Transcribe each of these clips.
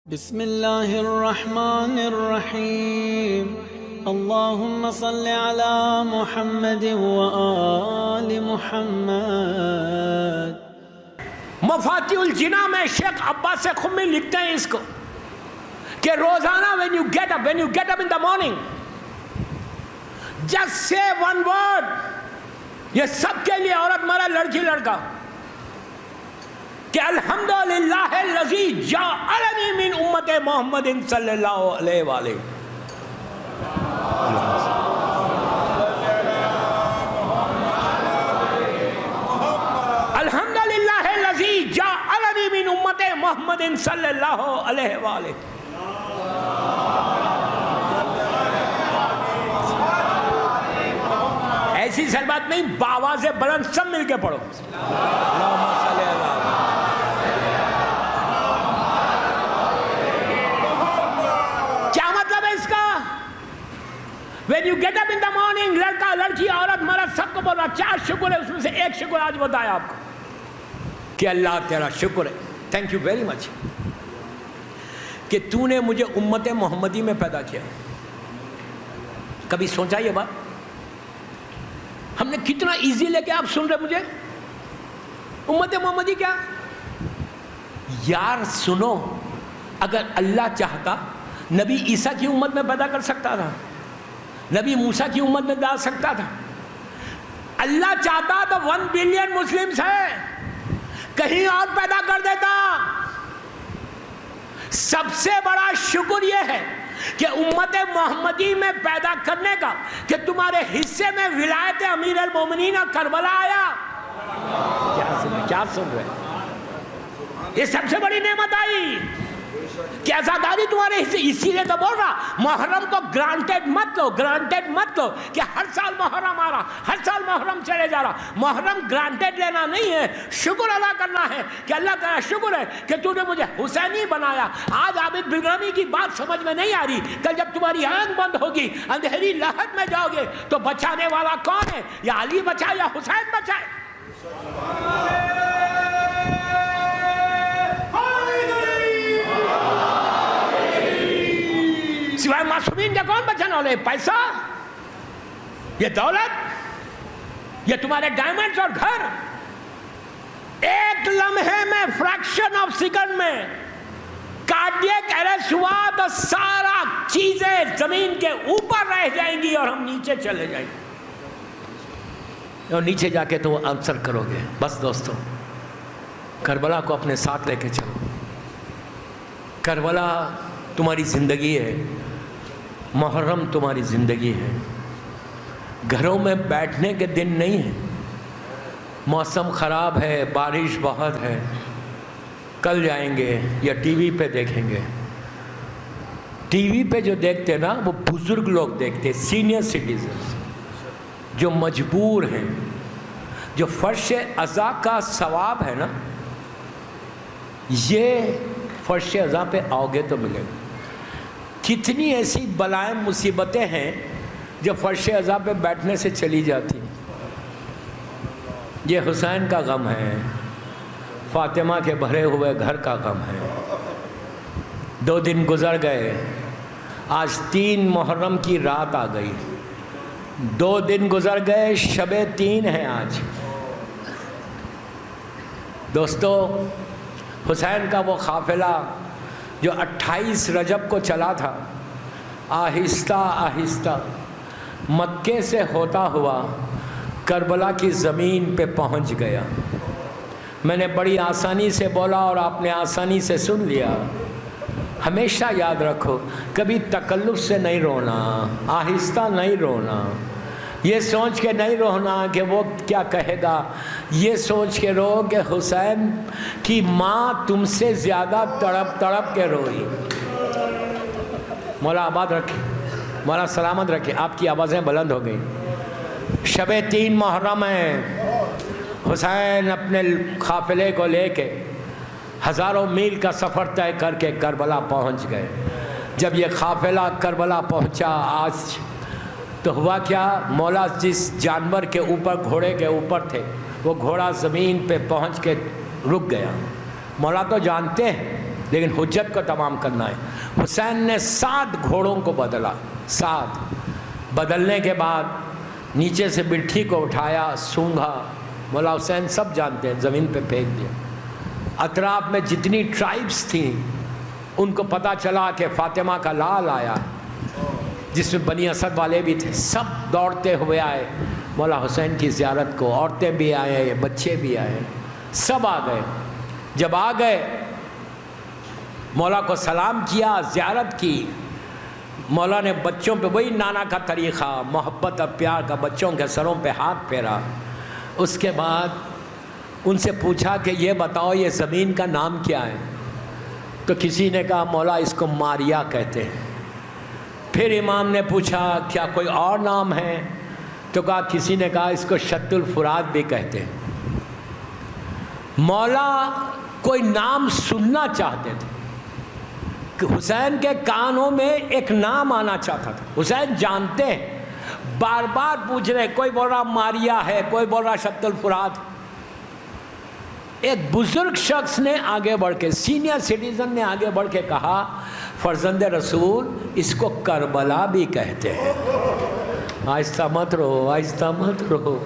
بسم اللہ الرحمن الرحیم اللہم صل علی محمد وآل محمد۔ مفاتیح الجناح میں شیخ عباس خمی لکھتے ہیں اس کو کہ روزانہ when you get up in the morning, just say one word. یہ سب کے لیے عورت مرد لڑکی لڑکا کہ الحمدللہ الذی جعلنی من امت محمد صلی اللہ علیہ وآلہ۔ الحمدللہ الذی جعلنی من امت محمد صلی اللہ علیہ وآلہ۔ ایسی سلبات نہیں، بآواز بلند سب مل کے پڑھو۔ کیا مطلب ہے اس کا؟ When you get up in the morning، لڑکا لڑکی عورت مرد سب کو بول رہا چار شکر ہے، اس میں سے ایک شکر آج بتایا آپ کو کہ اللہ تیرا شکر ہے، تھینک یو ویری مچ کہ تو نے مجھے امت محمدی میں پیدا کیا۔ کبھی سوچا یہ بات؟ ہم نے کتنا ایزی لے کے آپ سن رہے مجھے؟ امت محمدی کیا؟ یار سنو، اگر اللہ چاہتا نبی عیسیٰ کی امت میں پیدا کر سکتا تھا، نبی موسیٰ کی امت میں ڈال سکتا تھا۔ اللہ چاہتا تو 1 بلین مسلمز ہیں، کہیں اور پیدا کر دیتا۔ سب سے بڑا شکر یہ ہے کہ امت محمدی میں پیدا کرنے کا کہ تمہارے حصے میں ولایت امیر المومنین کربلا آیا۔ کیا سن رہے؟ یہ سب سے بڑی نعمت آئی کہ آزاداری تمہارے حصے۔ اسی لیے تو بول رہا محرم کو گرانٹیڈ مت لو، گرانٹیڈ مت لو کہ ہر سال محرم آ رہا، ہر سال محرم چلے جا رہا۔ محرم گرانٹیڈ لینا نہیں ہے، شکر ادا کرنا ہے کہ اللہ تعالیٰ شکر ہے کہ تو نے مجھے حسینی بنایا۔ آج عابد بلرمی کی بات سمجھ میں نہیں آ رہی، کل جب تمہاری آنکھ بند ہوگی اندھیری لہر میں جاؤ گے تو بچانے والا کون ہے؟ یا علی بچائے یا حسین بچائے؟ سوائے معصومین کے کون بچانے والے؟ پیسہ، یہ دولت، یہ تمہارے ڈائمنڈز اور گھر؟ ایک لمحے میں، فریکشن آف سیکنڈ میں کارڈیک ایرسٹ ہوا تو سارا چیزیں زمین کے اوپر رہ جائیں گی اور ہم نیچے چلے جائیں گے، اور نیچے جا کے تو وہ آنسر کرو گے۔ بس دوستو، کربلا کو اپنے ساتھ لے کے چلو۔ کربلا تمہاری زندگی ہے، محرم تمہاری زندگی ہے۔ گھروں میں بیٹھنے کے دن نہیں ہے۔ موسم خراب ہے، بارش بہت ہے، کل جائیں گے یا ٹی وی پہ دیکھیں گے۔ ٹی وی پہ جو دیکھتے نا وہ بزرگ لوگ دیکھتے، سینئر سٹیزنز جو مجبور ہیں، جو فرش عزا کا ثواب ہے نا، یہ فرش عزا پہ آؤ گے تو ملے گا۔ کتنی ایسی بلائیں مصیبتیں ہیں جو فرش عزا پہ بیٹھنے سے چلی جاتی۔ یہ حسین کا غم ہے، فاطمہ کے بھرے ہوئے گھر کا غم ہے۔ 2 دن گزر گئے، آج 3 محرم کی رات آ گئی۔ 2 دن گزر گئے، شب 3 ہے آج۔ دوستو، حسین کا وہ قافلہ جو 28 رجب کو چلا تھا، آہستہ آہستہ مکے سے ہوتا ہوا کربلا کی زمین پہ پہنچ گیا۔ میں نے بڑی آسانی سے بولا اور آپ نے آسانی سے سن لیا۔ ہمیشہ یاد رکھو، کبھی تکلف سے نہیں رونا، آہستہ نہیں رونا، یہ سوچ کے نہیں رونا کہ وہ کیا کہے گا، یہ سوچ کے رو کہ حسین کی ماں تم سے زیادہ تڑپ تڑپ کے روئی۔ مولا آباد رکھے، مولا سلامت رکھے۔ آپ کی آوازیں بلند ہو گئیں۔ شب 3 محرم ہے، حسین اپنے قافلے کو لے کے ہزاروں میل کا سفر طے کر کے کربلا پہنچ گئے۔ جب یہ قافلہ کربلا پہنچا آج تو ہوا کیا؟ مولا جس جانور کے اوپر، گھوڑے کے اوپر تھے، وہ گھوڑا زمین پہ پہنچ کے رک گیا۔ مولا تو جانتے ہیں لیکن حجت کو تمام کرنا ہے۔ حسین نے 7 گھوڑوں کو بدلا، 7 بدلنے کے بعد نیچے سے بلٹھی کو اٹھایا، سونگھا، مولا حسین سب جانتے ہیں، زمین پہ پھینک دیا۔ اطراف میں جتنی ٹرائبس تھیں ان کو پتہ چلا کہ فاطمہ کا لال آیا، جس میں بنی اسد والے بھی تھے، سب دوڑتے ہوئے آئے مولا حسین کی زیارت کو، عورتیں بھی آئے، بچے بھی آئے، سب آ گئے۔ جب آ گئے مولا کو سلام کیا، زیارت کی، مولا نے بچوں پہ وہی نانا کا طریقہ، محبت اور پیار کا، بچوں کے سروں پہ ہاتھ پھیرا۔ اس کے بعد ان سے پوچھا کہ یہ بتاؤ یہ زمین کا نام کیا ہے؟ تو کسی نے کہا مولا اس کو ماریا کہتے ہیں۔ پھر امام نے پوچھا کیا کوئی اور نام ہے؟ تو کہا کسی نے کہا اس کو شط الفرات بھی کہتے ہیں۔ مولا کوئی نام سننا چاہتے تھے کہ حسین کے کانوں میں ایک نام آنا چاہتا تھا۔ حسین جانتے ہیں، بار بار پوچھ رہے، کوئی بول رہا ماریا ہے، کوئی بول رہا شط الفرات۔ ایک بزرگ شخص نے آگے بڑھ کے، سینئر سٹیزن نے آگے بڑھ کے کہا فرزند رسول اس کو کربلا بھی کہتے ہیں۔ آہستہ مت رہو، آہستہ مت رہو،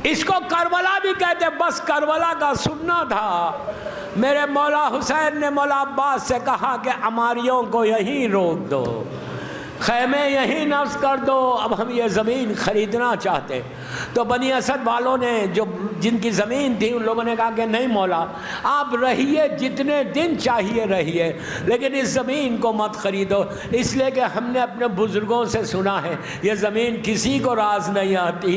اس کو کربلا بھی کہتے ہیں۔ بس کربلا کا سننا تھا۔ میرے مولا حسین نے مولا عباس سے کہا کہ عماریوں کو یہیں روک دو، خیمے یہیں نصب کر دو، اب ہم یہ زمین خریدنا چاہتے۔ تو بنی اسد والوں نے، جن کی زمین تھی، ان لوگوں نے کہا کہ نہیں مولا آپ رہیے، جتنے دن چاہیے رہیے، لیکن اس زمین کو مت خریدو، اس لیے کہ ہم نے اپنے بزرگوں سے سنا ہے یہ زمین کسی کو راز نہیں آتی۔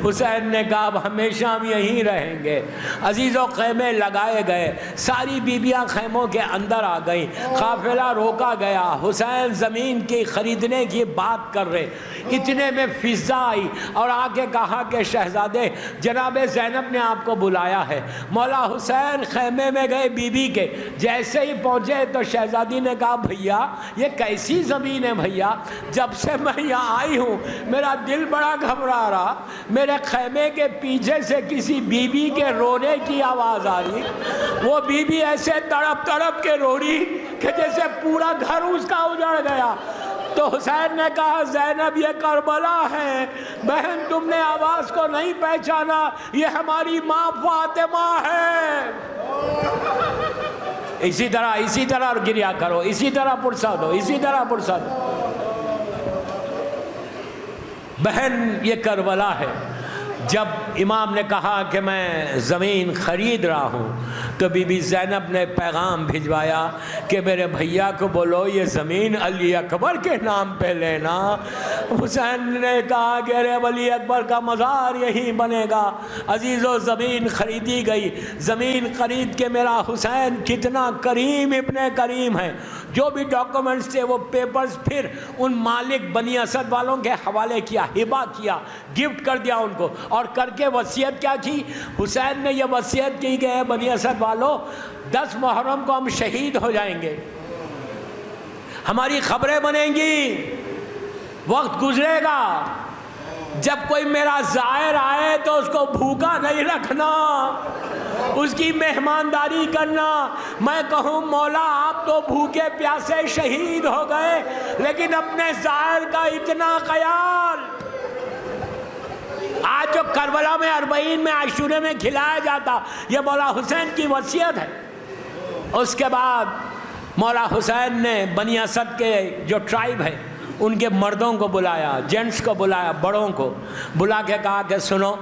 حسین نے کہا اب ہمیشہ ہم یہیں رہیں گے۔ عزیزوں خیمے لگائے گئے، ساری بیبیاں خیموں کے اندر آ گئیں، قافلہ روکا گیا، حسین زمین کی خریدنے کی بات کر رہے۔ اتنے میں فضا آئی اور آگے کہا کہ شہزادے جناب زینب نے آپ کو بلایا ہے۔ مولا حسین خیمے میں گئے بی بی کے، جیسے ہی پہنچے تو شہزادی نے کہا بھیا یہ کیسی زمین ہے بھیا، جب سے میں یہاں آئی ہوں میرا دل بڑا گھبرا رہا، میرے خیمے کے پیچھے سے کسی بی بی کے رونے کی آواز آ رہی، وہ بی بی ایسے تڑپ تڑپ کے رو رہی کہ جیسے پورا گھر اس کا اجڑ گیا۔ تو حسین نے کہا زینب یہ کربلا ہے، بہن تم نے آواز کو نہیں پہچانا، یہ ہماری ماں فاطمہ ہے۔ اسی طرح گریا کرو، اسی طرح پرسا دو، اسی طرح پرسا دو۔ بہن یہ کربلا ہے۔ جب امام نے کہا کہ میں زمین خرید رہا ہوں تو بی بی زینب نے پیغام بھجوایا کہ میرے بھیا کو بولو یہ زمین علی اکبر کے نام پہ لینا۔ حسین نے کہا کہ ارے علی اکبر کا مزار یہیں بنے گا۔ عزیزو زمین خریدی گئی۔ زمین خرید کے میرا حسین کتنا کریم ابن کریم ہے، جو بھی ڈاکومنٹس تھے وہ پیپرز پھر ان مالک بنی اسد والوں کے حوالے کیا، ہبہ کیا، گفٹ کر دیا ان کو، اور کر کے وصیت کیا کی؟ حسین نے یہ وصیت کی کہ اے بنی اسد والوں 10 محرم کو ہم شہید ہو جائیں گے، ہماری خبریں بنیں گی، وقت گزرے گا، جب کوئی میرا زائر آئے تو اس کو بھوکا نہیں رکھنا، اس کی مہمانداری کرنا۔ میں کہوں مولا آپ تو بھوکے پیاسے شہید ہو گئے، لیکن اپنے زائر کا اتنا خیال۔ آج جو کربلا میں 40 میں عاشورے میں کھلایا جاتا، یہ مولا حسین کی وصیت ہے۔ اس کے بعد مولا حسین نے بنی اسد کے جو ٹرائب ہے ان کے مردوں کو بلایا، جینٹس کو بلایا، بڑوں کو بلا کے کہا کہ سنو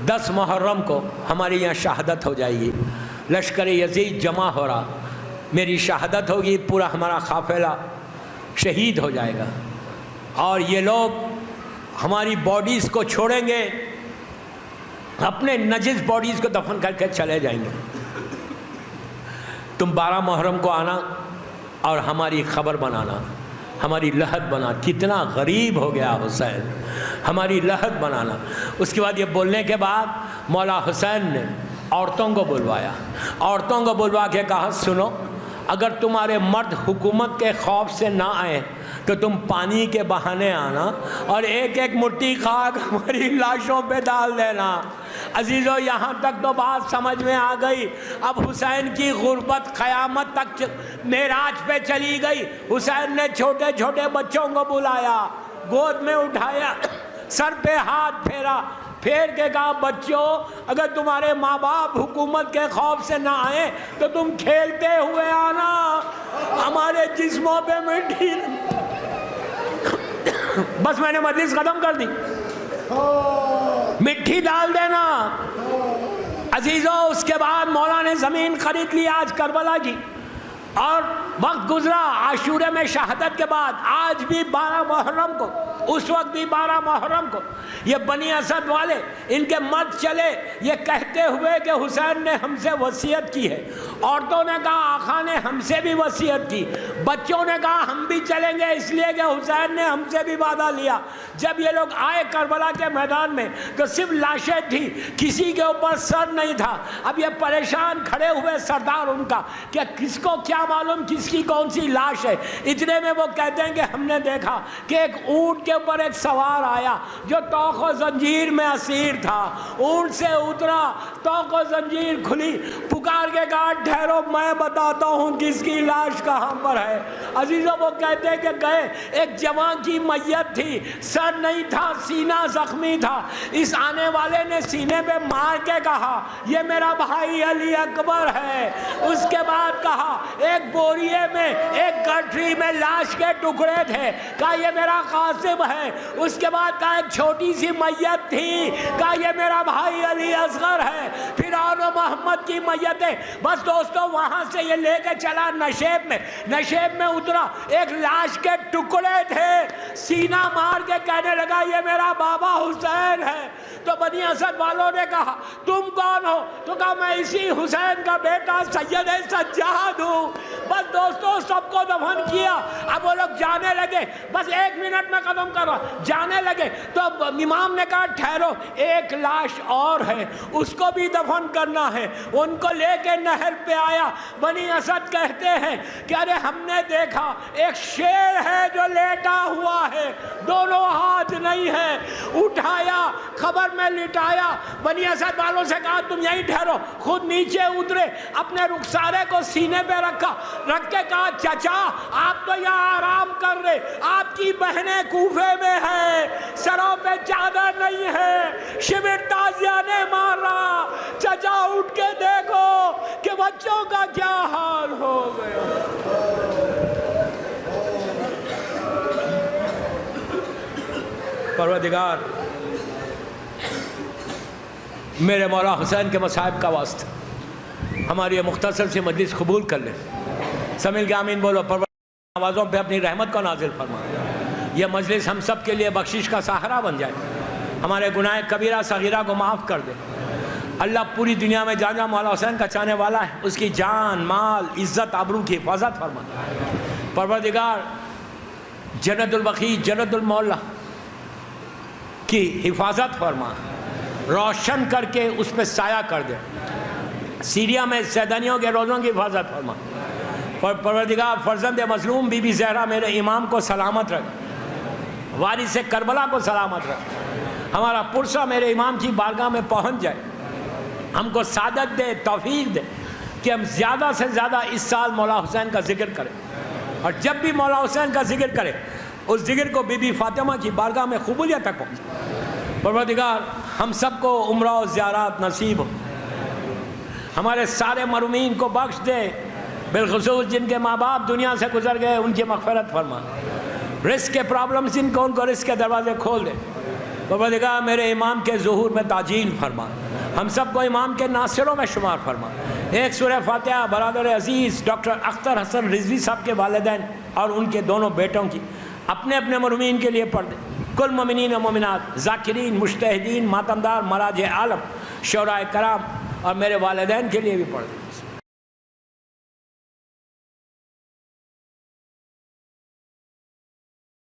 10 محرم کو ہماری یہاں شہادت ہو جائے گی، لشکر یزید جمع ہو رہا، میری شہادت ہوگی، پورا ہمارا قافلہ شہید ہو جائے گا، اور یہ لوگ ہماری باڈیز کو چھوڑیں گے، اپنے نجس باڈیز کو دفن کر کے چلے جائیں گے۔ تم 12 محرم کو آنا اور ہماری خبر بنانا، ہماری لحد بنا۔ کتنا غریب ہو گیا حسین، ہماری لحد بنانا۔ اس کے بعد یہ بولنے کے بعد مولا حسین نے عورتوں کو بلوایا، عورتوں کو بلوا کے کہا سنو اگر تمہارے مرد حکومت کے خوف سے نہ آئے تو تم پانی کے بہانے آنا اور ایک ایک مٹھی خاک ہماری لاشوں پہ ڈال دینا۔ عزیزو یہاں تک تو بات سمجھ میں آ گئی۔ اب حسین کی غربت قیامت تک معراج پہ چلی گئی۔ حسین نے چھوٹے چھوٹے بچوں کو بلایا، گود میں اٹھایا، سر پہ ہاتھ پھیر کے کہا بچوں اگر تمہارے ماں باپ حکومت کے خوف سے نہ آئے تو تم کھیلتے ہوئے آنا، ہمارے جسموں پہ مٹی۔ بس میں نے مجلس ختم کر دی، مٹی ڈال دینا۔ عزیزو اس کے بعد مولا نے زمین خرید لی آج کربلا کی، اور وقت گزرا عاشورے میں شہادت کے بعد، آج بھی 12 محرم کو، اس وقت بھی 12 محرم کو یہ بنی اسد والے ان کے مرد چلے یہ کہتے ہوئے کہ حسین نے ہم سے وصیت کی ہے۔ عورتوں نے کہا آقا نے ہم سے بھی وصیت کی، بچوں نے کہا ہم بھی چلیں گے اس لیے کہ حسین نے ہم سے بھی وعدہ لیا۔ جب یہ لوگ آئے کربلا کے میدان میں تو صرف لاشیں تھی، کسی کے اوپر سر نہیں تھا۔ اب یہ پریشان کھڑے ہوئے سردار ان کا کہ کس کو کیا معلوم کس کی کون سی لاش ہے۔ اتنے میں وہ کہتے ہیں کہ ہم نے دیکھا کہ ایک اونٹ کے اوپر ایک سوار آیا جو توق و زنجیر میں اسیر تھا، اونٹ سے اترا، توق و زنجیر کھلی، پکار کے کہا ٹھہرو میں بتاتا ہوں کس کی لاش کہاں پر ہے۔ عزیزوں وہ کہتے ہیں کہ گئے، ایک جوان کی میت تھی، سر نہیں تھا، سینہ زخمی تھا۔ اس آنے والے نے سینے پہ مار کے کہا یہ میرا بھائی علی اکبر ہے۔ اس کے بعد کہا ایک بوریے میں ایک گٹھری میں لاش کے ٹکڑے تھے، کہا یہ میرا قاسم ہے۔ اس کے بعد کہا ایک چھوٹی سی میت تھی، کہا یہ میرا بھائی علی اصغر ہے۔ پھر اور محمد کی میتیں، بس دوستو وہاں سے یہ لے کے چلا نشیب میں اترا، ایک لاش کے ٹکڑے تھے، سینہ مار کے کہنے لگا یہ میرا بابا حسین ہے۔ تو بنی اسد والوں نے کہا تم کون ہو؟ تو کہا میں اسی حسین کا بیٹا سید سجاد ہوں۔ بس دوستو سب کو دفن کیا۔ اب وہ لوگ جانے لگے، بس 1 منٹ میں ختم کر رہا، جانے لگے تو امام نے کہا ٹھہرو ایک لاش اور ہے، اس کو بھی دفن کرنا ہے۔ ان کو لے کے نہر پہ آیا۔ بنی اسد کہتے ہیں کہ ارے ہم نے دیکھا ایک شیر ہے جو لیٹا ہوا ہے، دونوں ہاتھ نہیں ہے، اٹھایا خبر میں لٹایا۔ بنی اسد والوں سے کہا تم یہیں ٹھہرو، خود نیچے اترے، اپنے رخسارے کو سینے پہ رکھ کے کہا چچا آپ تو یہاں آرام کر رہے، آپ کی بہنیں کوفے میں ہیں، سروں پہ چادر نہیں ہے، شبر تازیہ نے مار رہا، چچا اٹھ کے دیکھو کہ بچوں کا کیا حال ہو گیا۔ پروردگار میرے مولا حسین کے مصائب کا واسطہ ہماری یہ مختصر سی مجلس قبول کر لے۔ سمیل کے آمین بولو۔ پروردگار آوازوں پہ اپنی رحمت کو نازل فرما، یہ مجلس ہم سب کے لیے بخشش کا سہارا بن جائے، ہمارے گناہ کبیرہ صغیرہ کو معاف کر دے۔ اللہ پوری دنیا میں جہاں جہاں مولا حسین کا چاہنے والا ہے اس کی جان مال عزت آبرو کی حفاظت فرما۔ پروردگار جنت البقیع جنت المعلا کی حفاظت فرما، روشن کر کے اس پہ سایہ کر دے۔ سیریا میں زیدانیوں کے روزوں کی حفاظت فرما۔ پروردگار فرزند مظلوم بی بی زہرا میرے امام کو سلامت رکھ، وارث کربلا کو سلامت رکھ، ہمارا پرسہ میرے امام کی بارگاہ میں پہنچ جائے، ہم کو سعادت دے، توفیق دے کہ ہم زیادہ سے زیادہ اس سال مولا حسین کا ذکر کریں، اور جب بھی مولا حسین کا ذکر کریں اس ذکر کو بی بی فاطمہ کی بارگاہ میں قبولیت تک پہنچے۔ پروردگار ہم سب کو عمرہ و زیارات نصیب ہو، ہمارے سارے مرحومین کو بخش دے، بالخصوص جن کے ماں باپ دنیا سے گزر گئے ان کی مغفرت فرما، رزق کے پرابلمز جن کو ان کو رزق کے دروازے کھول دے۔ پروردگار میرے امام کے ظہور میں تعجیل فرما، ہم سب کو امام کے ناصروں میں شمار فرما۔ ایک سورہ فاتحہ برادر عزیز ڈاکٹر اختر حسن رضوی صاحب کے والدین اور ان کے دونوں بیٹوں کی اپنے اپنے مرحومین کے لیے پڑھ دے، کل مومنین و مومنات، ذاکرین، مجتہدین، ماتمدار، مراجع عالم، شعراء کرام اور میرے والدین کے لیے بھی پڑھ دے۔